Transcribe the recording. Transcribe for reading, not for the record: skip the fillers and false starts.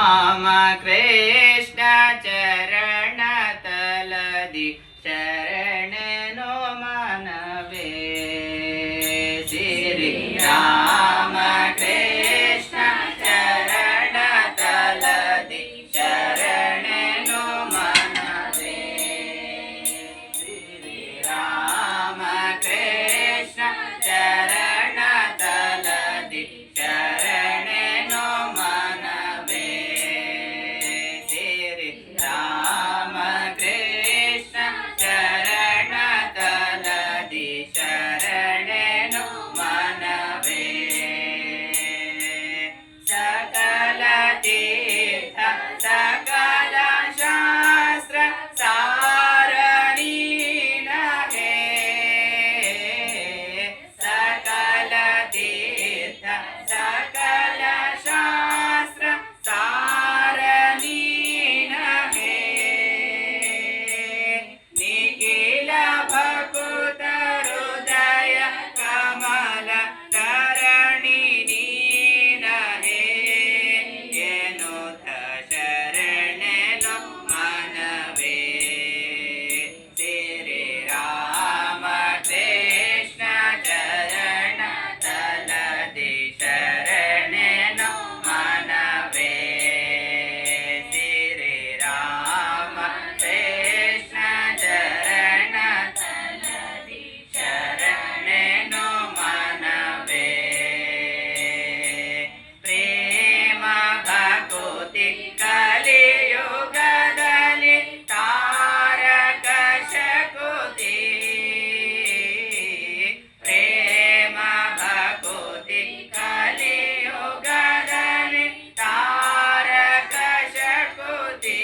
ರಾಮ ಕೃಷ್ಣ ಚರಣ ತಲದಿ ಶರಣನೋ ಮನವೇ ಸಿರಿ ರಾಮ ಕೃಷ್ಣ ಚರಣ ತಲದಿ ಶರಣನೋ ಮನವೇ ಸಿರಿ ರಾಮ ಕೃಷ್ಣ ಚರಣ ತಲದಿ ಶರಣನೋ ಮನವೇ ಸಿರಿ ರಾಮ ಕೃಷ್ಣ ಚರಣ ತಲದಿ ಶರಣನೋ ಮನವೇ ಸಕಲ ತೀರ್ಥ ಸಕಲ ಶಾಸ್ತ್ರ ಸಾರಣಿ ನಹೇ ಸಕಲ ತೀರ್ಥ ಸಕಲ ಶಾಸ್ತ್ರ ಸಾರಣಿ ನಹೇ ನಿಖಿಲ ಭಕುತ ಹೃದಯ ಕಮಲ ತರಣಿ ನೀನಹೇ ಎನ್ನುತ್ತ ಶರಣನೋ ಮನವೇ ಸಿರಿ ರಾಮ ಕೃಷ್ಣ ಚರಣ ತಲದಿ ಶರಣನೋ ಮನವೇ ಸಿರಿ ರಾಮ ಕೃಷ್ಣ ಚರಣ ತಲದಿ ಶರಣನೋ ಮನವೇ ಪ್ರೇಮ ಭಕುತಿ ಕಲಿಯುಗದಲ್ಲಿ ತಾರಕ ಶಕುತಿ ಪ್ರೇಮ ಭಕುತಿ ಕಲಿಯುಗದಲ್ಲಿ ತಾರಕ ಶಕುತಿ